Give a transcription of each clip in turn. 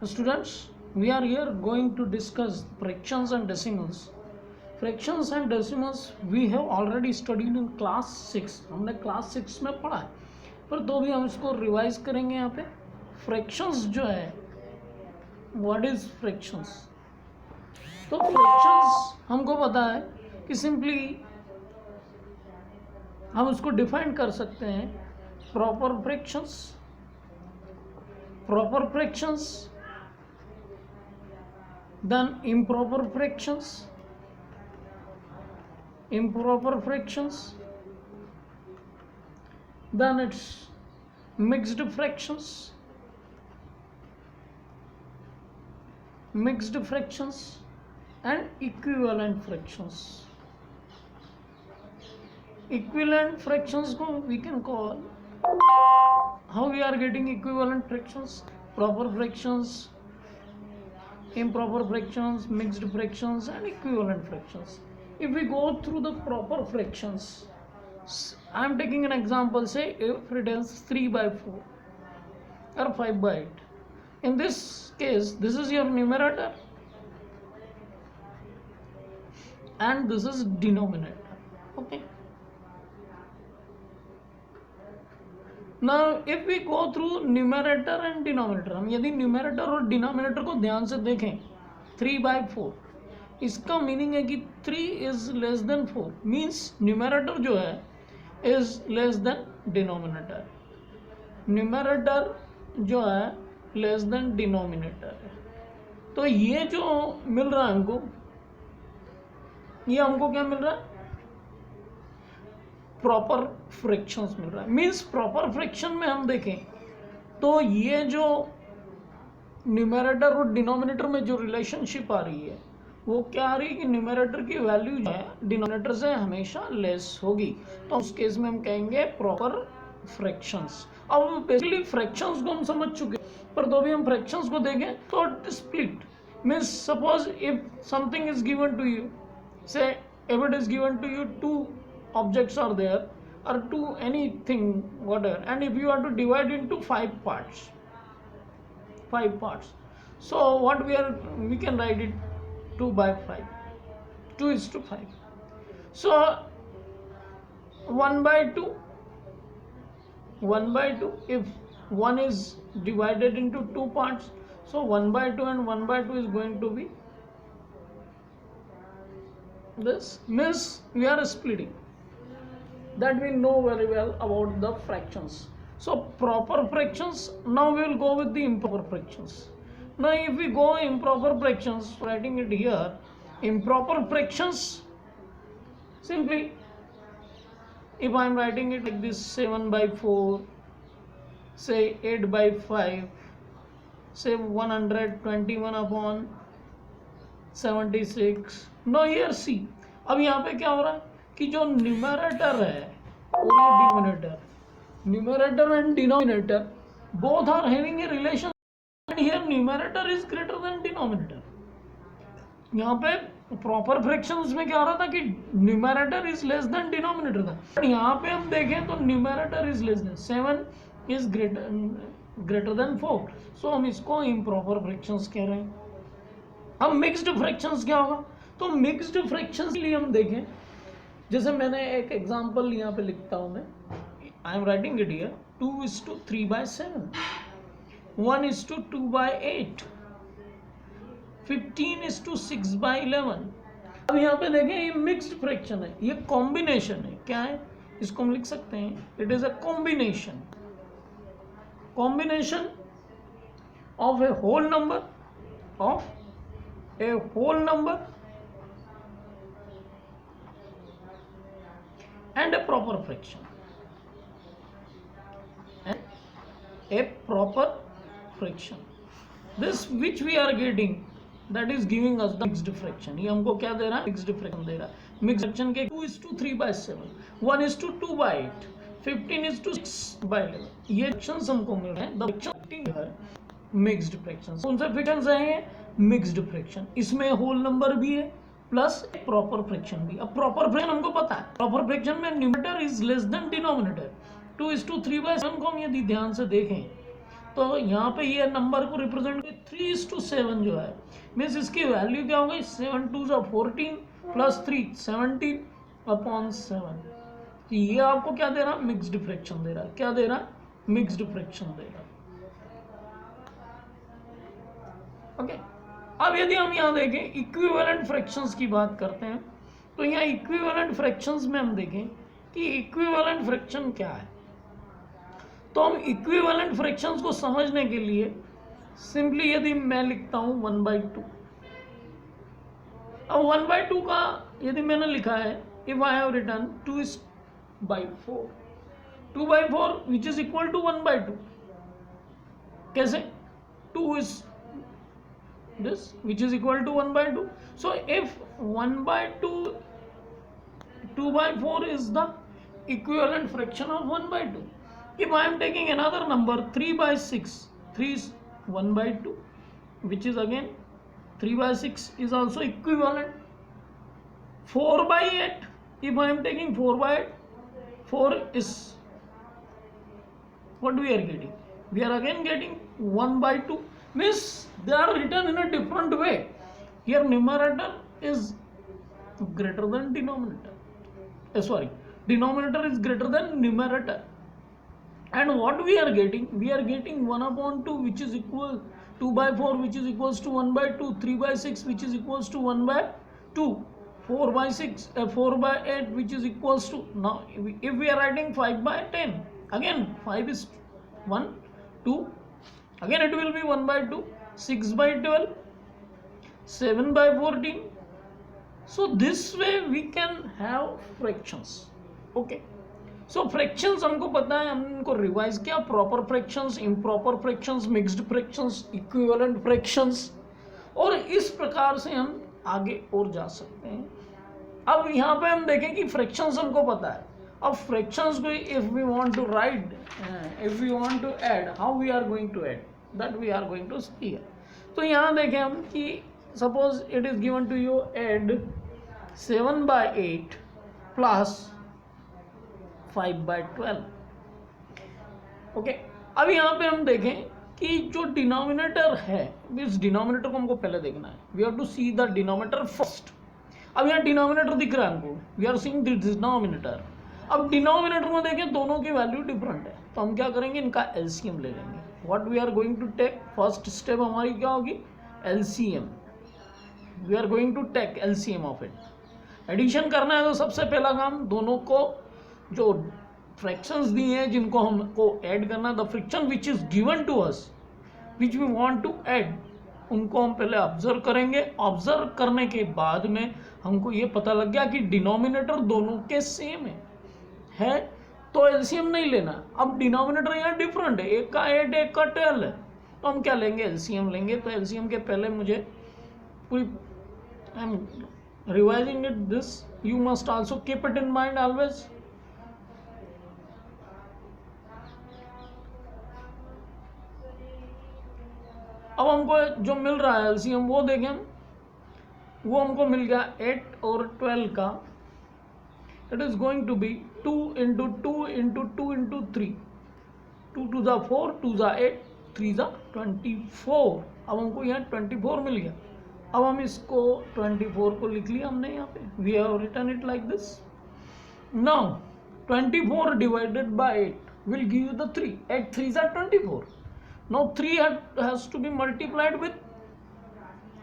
Students, we are here going to discuss fractions and decimals. Fractions and decimals we have already studied in class 6. हमने class 6 में पढ़ा है, पर तो भी हम इसको रिवाइज करेंगे यहाँ पे. Fractions जो है, what is fractions? तो fractions हमको पता है कि simply हम उसको डिफाइन कर सकते हैं. proper fractions, then improper fractions, then it's mixed fractions, and equivalent fractions. Equivalent fractions को we can call, how we are getting equivalent fractions? Proper fractions, improper fractions, mixed fractions, and equivalent fractions. If we go through the proper fractions, I am taking an example, say if it is 3 by 4 or 5 by 8. In this case, this is your numerator and this is denominator. Okay. Now if we go through numerator and denominator, हम यदि numerator और denominator को ध्यान से देखें, 3 by 4, इसका meaning है कि 3 is less than 4, means numerator जो है is less than denominator. numerator जो है less than denominator है. तो ये जो मिल रहा है हमको, ये हमको क्या मिल रहा है? प्रॉपर फ्रैक्शंस मिल रहा है. मीन्स प्रॉपर फ्रैक्शन में हम देखें तो ये जो न्यूमरेटर और डिनोमिनेटर में जो रिलेशनशिप आ रही है वो क्या आ रही है कि न्यूमरेटर की वैल्यू जो है डिनोमिनेटर से हमेशा लेस होगी. तो उस केस में हम कहेंगे प्रॉपर फ्रैक्शंस. अब बेसिकली फ्रैक्शंस को हम समझ चुके, पर तो भी हम फ्रैक्शंस को देखें तो split means suppose if something is given to you, say if it is given to you 2 objects are there or to anything whatever, and if you are to divide into 5 parts, so what we can write it 2 by 5, 2 is to 5. So 1 by 2, if 1 is divided into 2 parts, so 1 by 2 and 1 by 2 is going to be this. Means we are splitting. That we know very well about the fractions. So proper fractions, now we will go with the improper fractions. Now if we go improper fractions, writing it here, improper fractions, simply if I am writing it like this, 7 by 4, say 8 by 5, say 121 upon 76. Now here see, अब यहाँ पे क्या हो रहा है कि जो numerator है और denominator, numerator and denominator both are having a relation, and here numerator is greater than denominator. यहाँ पे प्रॉपर फ्रैक्शंस में क्या हो रहा था कि numerator is less than denominator था, बट यहाँ पे हम देखें तो numerator is less than 7 is greater then 4. सो हम इसको इम्प्रॉपर फ्रैक्शंस कह रहे हैं. अब मिक्स्ड फ्रैक्शंस क्या होगा? तो मिक्स्ड फ्रैक्शंस के लिए हम देखें, जैसे मैंने एक एग्जांपल यहाँ पे लिखता हूँ मैं, I am writing it here, 2:3 by 7, 1:2 by 8, 15:6 by 11. अब यहाँ पे देखें ये मिक्स्ड फ्रैक्शन है, ये कॉम्बिनेशन है. क्या है? इसको हम लिख सकते हैं, it is a combination of a whole number and a proper fraction, this which we are getting, that is giving us the mixed fraction. ये हमको क्या दे रहा है? मिक्स्ड फ्रैक्शन दे रहा है. मिक्स्ड फ्रैक्शन के 2:3 by 7, 1:2 by 8, 15:6 by 11, ये fractions हमको मिल रहे हैं. द फ्रैक्शन है मिक्स्ड फ्रैक्शन. कौन से फ्रैक्शंस हैं? Mixed fraction. इसमें होल नंबर भी है प्लस प्रॉपर फ्रैक्शन भी. अब प्रॉपर फ्रैक्शन हमको पता है, प्रॉपर फ्रैक्शन में numerator is less than denominator. 2:3 by 7 को हम यदि ध्यान से देखें तो यहाँ पे ये नंबर को रिप्रेजेंट 3:7 जो है, मीन्स इसकी वैल्यू क्या हो गई, 7 2 14 प्लस 3 17/7। ये आपको क्या दे रहा है, मिक्स्ड फ्रैक्शन दे रहा है। क्या दे रहा है, मिक्स्ड फ्रैक्शन दे रहा है। ओके, अब यदि हम यहाँ देखें इक्विवेलेंट फ्रैक्शंस की बात करते हैं, तो यहाँ इक्विवेलेंट फ्रैक्शंस में हम देखें कि इक्विवेलेंट फ्रैक्शन क्या है। तो हम इक्विवेलेंट फ्रैक्शंस को समझने के लिए सिंपली यदि मैं लिखता हूं 1/2, अब 1/2 का यदि मैंने लिखा है, if I have return 2/4, 2/4 which is equal to 1/2। कैसे, 2 is this which is equal to 1/2. So if 1/2 2/4 is the equivalent fraction of 1/2. If I am taking another number 3/6, 3 is 1/2, which is again 3/6 is also equivalent. 4/8, if I am taking 4/8, 4 is what we are getting, we are again getting 1/2, means they are written in a different way. Here numerator is greater than denominator, denominator is greater than numerator, and what we are getting, 1/2 which is equal 2/4 which is equals to 1/2, 3/6 which is equals to 1/2, 4/6 4/8 which is equals to, now if we are writing 5/10, again 5 is 1 2, again it will be 1/2, 6/12, 7/14. So this way we can have fractions. Okay, so fractions हमको पता है, हमने इनको revise किया, proper fractions, improper fractions, mixed fractions, equivalent fractions, और इस प्रकार से हम आगे और जा सकते हैं। अब यहाँ पे हम देखें कि फ्रैक्शंस हमको पता है, अब फ्रैक्शंस को if we want to write, if we want to add, how we are going to add, that we are going to see. तो यहाँ देखें हम कि suppose it is given to you add 7/8 plus 5/12। Okay, अब यहाँ पे हम देखें कि जो डिनोमिनेटर है, इस डिनोमिनेटर को हमको पहले देखना है, we have to see the denominator first. अब यहाँ डिनोमिनेटर दिख रहा है हमको, we are seeing the denominator. अब डिनोमिनेटर में देखें दोनों की वैल्यू डिफरेंट है, तो हम क्या करेंगे, इनका एलसीएम ले लेंगे। What we are going to take, first step हमारी क्या होगी, LCM. We are going to take LCM of it. Addition करना है तो सबसे पहला काम, दोनों को जो फ्रैक्शंस दिए हैं जिनको हमको ऐड करना है, the fraction which is given to us which we want to add, उनको हम पहले ऑब्जर्व करेंगे। ऑब्जर्व करने के बाद में हमको ये पता लग गया कि डिनोमिनेटर दोनों के सेम है तो एलसीएम नहीं लेना। अब डिनोमिनेटर यहाँ डिफरेंट है, एक का 8 एक का 12 है, तो हम क्या लेंगे, एलसीएम लेंगे। तो एलसीएम के पहले मुझे कोई, I am revising it this, you must also keep it in mind always. अब हमको जो मिल रहा है एलसीएम वो देखें, वो हमको मिल गया 8 और 12 का, it is going to be 2 into 2 into 2 into 3, 2 2 ज़ा 4, 2 ज़ा 8, 3 ज़ा 24। अब हमको यहाँ 24 मिल गया। अब हम इसको 24 को लिख लिया हमने यहाँ पे, we have written it like this. Now 24 divided by 8 will give you the 3, 8 3 ज़ा 24। Now 3 has to be multiplied with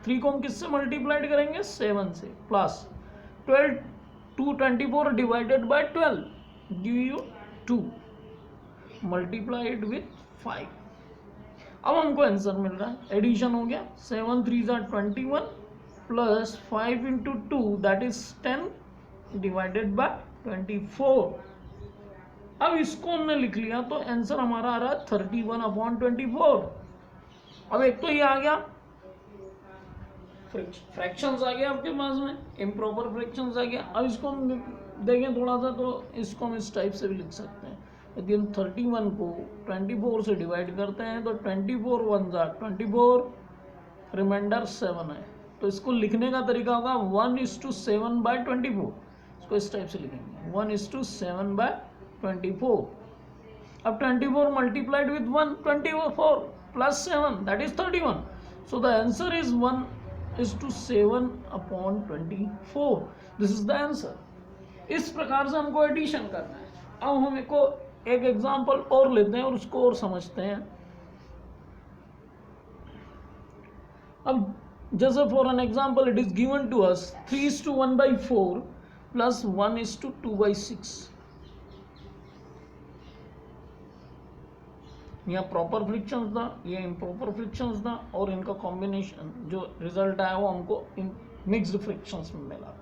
3 को हम किससे मल्टीप्लाइड करेंगे, 7 से, plus 12 224 divided by 12 give you 2 multiplied with 5। अब हमको आंसर मिल रहा है, एडिशन हो गया, 7 3 ज़ा 21 plus 5 into 2 that is 10 divided by 24। अब इसको हमने लिख लिया तो आंसर हमारा आ रहा है 31/24। अब एक तो ये आ गया, फ्रैक्शंस आ गया आपके पास में, इम्प्रॉपर फ्रैक्शंस आ गया। अब इसको हम देखें थोड़ा सा, तो इसको हम इस टाइप से भी लिख सकते हैं। यदि हम 31 को 24 से डिवाइड करते हैं तो 24 1 ज़ा 24, रिमाइंडर 7 है, तो इसको लिखने का तरीका होगा 1:7/24। इसको इस टाइप से लिखेंगे 1:7/24। अब 24 multiplied with 1, 24 plus 7 that is 31। So the answer is 1:7/24. This is the answer. इस प्रकार से हमको एडिशन करना है. अब हम को एक एग्जांपल और लेते हैं और उसको और समझते हैं. अब जैसे for an example it is given to us 3:1/4 plus 1:2/6. यहाँ प्रॉपर फ्रिक्शंस था, ये इम्प्रॉपर फ्रिक्शंस था, और इनका कॉम्बिनेशन जो रिजल्ट आया वो हमको मिक्स्ड फ्रिक्शंस में मिला.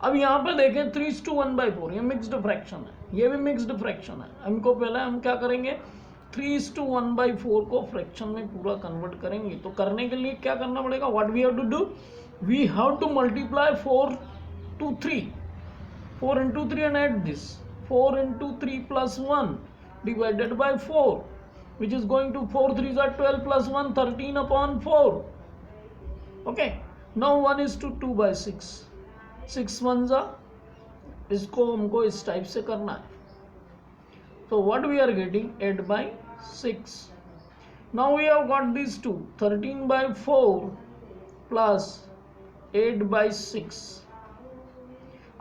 अब यहाँ पे देखें 3:1/4, ये मिक्स्ड फ्रैक्शन है, ये भी मिक्स्ड फ्रैक्शन है. हमको पहले हम क्या करेंगे, 3:1/4 को फ्रैक्शन में पूरा कन्वर्ट करेंगे. तो करने के लिए क्या करना पड़ेगा, what we have to do, we have to multiply 4 to 3, 4 into 3 and add this 4 into 3 plus 1 divided by 4, which is going to 4 3s are 12 plus 1 13/4. Okay, now 1:2/6, 6 1s are, इसको हमको इस टाइप से करना है. So what we are getting, 8/6. Now we have got these two, 13/4 plus 8/6.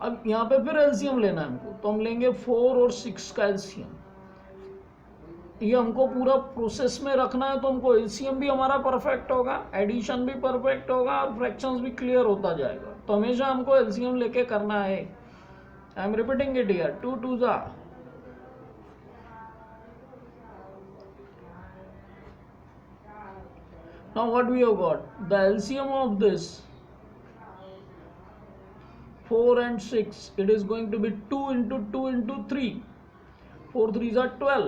अब यहाँ पे फिर एलसीएम लेना है हमको, तो हम लेंगे 4 और 6 का एलसीएम. ये हमको पूरा प्रोसेस में रखना है, तो हमको एलसीएम भी हमारा परफेक्ट होगा, एडिशन भी परफेक्ट होगा, और फ्रैक्शंस भी क्लियर होता जाएगा. तो हमेशा हमको एलसीएम लेके करना है. I am repeating it here, 2 2s are. Now what we have got, the LCM of this 4 and 6, it is going to be 2 into 2 into 3, 4 3s are 12.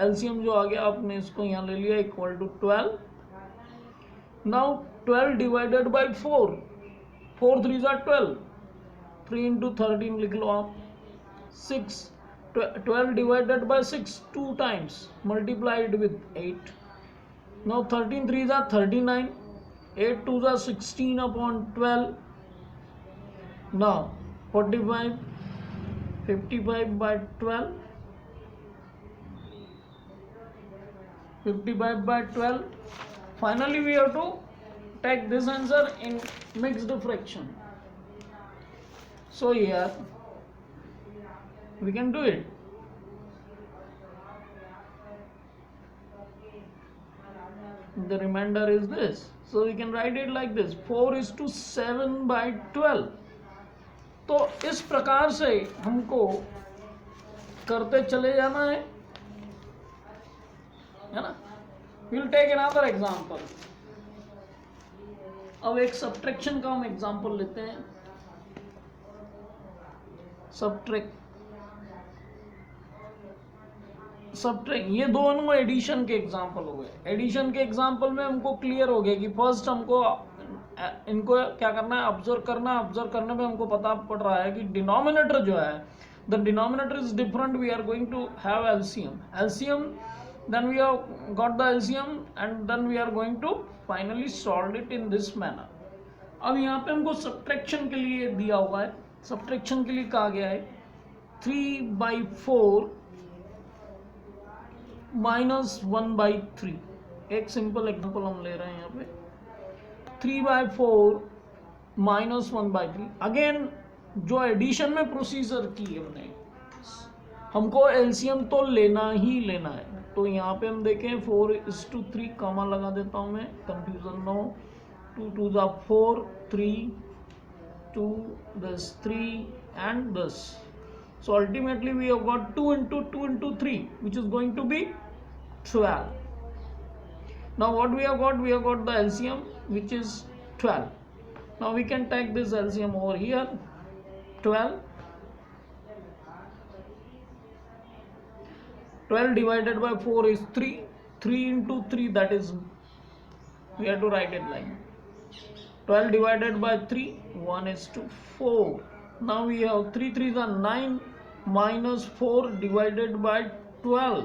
LCM जो आ गया आपने इसको यहाँ ले लिया, equal to 12. Now 12 divided by 4, 4 3s are 12, 3 into 13 लिख लो आप. 6, 12 divided by 6 2 times, multiplied with 8. Now 13 3s are 39, 8 2s are 16/12. Now 45, 55/12, 55/12. Finally we have to take this answer in mixed fraction. So here we can do it. The remainder is this, so we can write it like this, 4:7/12. तो इस प्रकार से हमको करते चले जाना है ना. We'll take another example. अब एक सब्ट्रैक्शन का हम एग्जांपल लेते हैं. सब्ट्रैक्ट, ये दोनों एडिशन के एग्जांपल हो गए. एडिशन के एग्जांपल में हमको क्लियर हो गया कि फर्स्ट हमको इनको क्या करना है, ऑब्जर्व करना है. ऑब्जर्व करने में हमको पता पड़ रहा है कि डिनोमिनेटर जो है, the denominator is different, we are going to have LCM, then we have got the LCM and then we are going to finally solve it in this manner. अब यहाँ पे हमको सब्ट्रैक्शन के लिए दिया हुआ है. सब्ट्रैक्शन के लिए कहा गया है 3/4 minus 1/3. एक सिंपल एग्जांपल हम ले रहे हैं यहाँ पे, 3/4 minus 1/3. अगेन जो एडिशन में प्रोसीजर की हमने, हमको एलसीएम तो लेना ही लेना है. तो यहाँ पे हम देखें 4:3, कॉमा लगा देता हूँ मैं, कंफ्यूजन ना हो. 2 2s are 4, 3 2 this 3 and this. So ultimately we have got 2 into 2 into 3, which is going to be 12. Now what we have got, we have got the LCM, which is 12. Now we can take this LCM over here. 12 divided by 4 is 3. 3 into 3, that is, we have to write it like 12 divided by 3, 1:4. Now we have 3 3s are 9 minus 4 divided by 12.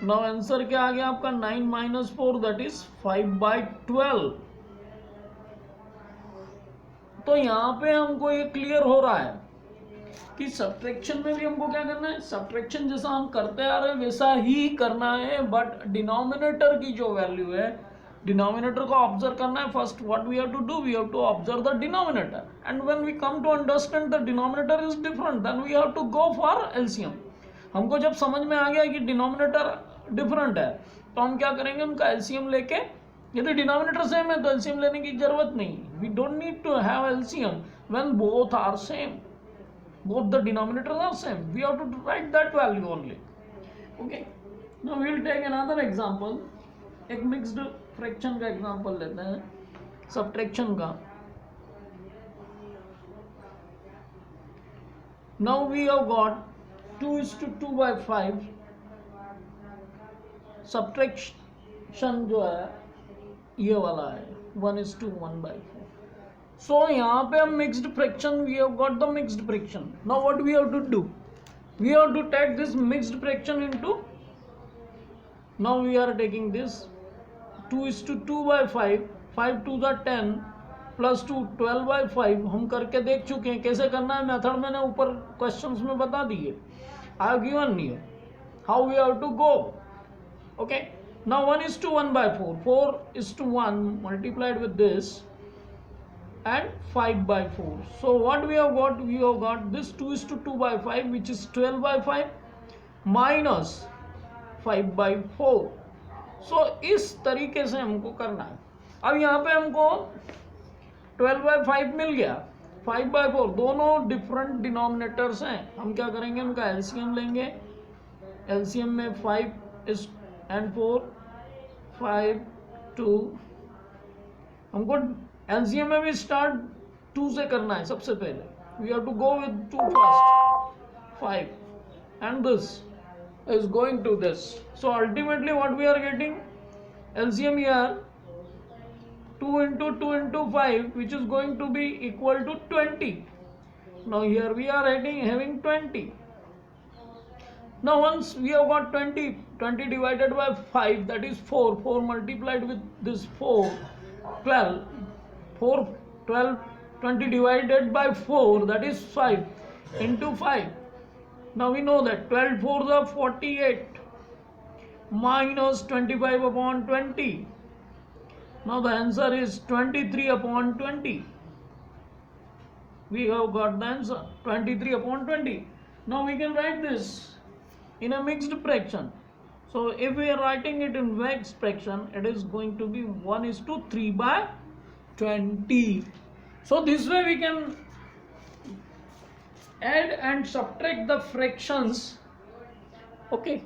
Now answer क्या आ गया आपका, 9 minus 4, that is 5/12. तो यहाँ पे हमको ये clear हो रहा है कि सब्ट्रैक्शन में भी हमको क्या करना है, सब्ट्रैक्शन जैसा हम करते आ रहे हैं वैसा ही करना है, बट डिनोमिनेटर की जो वैल्यू है डिनोमिनेटर को ऑब्जर्व करना है. First what we have to do, we have to observe the denominator, and when we come to understand the denominator is different, then we have to go for LCM. हमको जब समझ में आ गया कि denominator different है, तो हम क्या करेंगे, उनका एलसीएम लेके, यदि डिनोमिनेटर सेम है तो एलसीएम लेने की जरूरत नहीं. We don't need to have LCM when both are same, both the denominators are same. We have to write that value only. Okay, now we will take another example. एक mixed fraction का example लेते हैं, subtraction का. Now we have got 2:2/5. Subtraction जो है ये वाला है 1:1/4. So यहाँ पे हम mixed fraction, we have got the mixed fraction. Now what we have to do, we have to take this mixed fraction into, now we are taking this 2:2/5, 5 2 10 plus 2 12/5. हम करके देख चुके हैं कैसे करना है. मेथड मैंने ऊपर क्वेश्चंस में बता दिए. I have given here how we have to go. Okay, now 1:1/4, 4:1 multiplied with this and 5/4. So what we have got, we have got this 2:2/5 which is 12/5 minus 5/4. So इस तरीके से हमको करना है. अब यहाँ पे हमको 12/5 मिल गया, 5/4 दोनों डिफरेंट डिनोमिनेटर्स हैं. हम क्या करेंगे, उनका एलसीएम लेंगे. एलसीएम में 5 and 4 5 2. हमको एलसीएम में भी स्टार्ट 2 से करना है. सबसे पहले we have to go with 2 first, 5 and this is going to this. So ultimately what we are getting, LCM here 2 into 2 into 5 which is going to be equal to 20. Now here we are having 20. Now once we have got 20 divided by 5, that is 4, 4 multiplied with this 4, 12, 4, 12, 20 divided by 4, that is 5 into 5. Now we know that 12 4s are 48 minus 25/20. Now the answer is 23/20. We have got the answer 23/20. Now we can write this in a mixed fraction. So if we are writing it in mixed fraction, it is going to be 1:3/20. So this way we can add and subtract the fractions. Okay.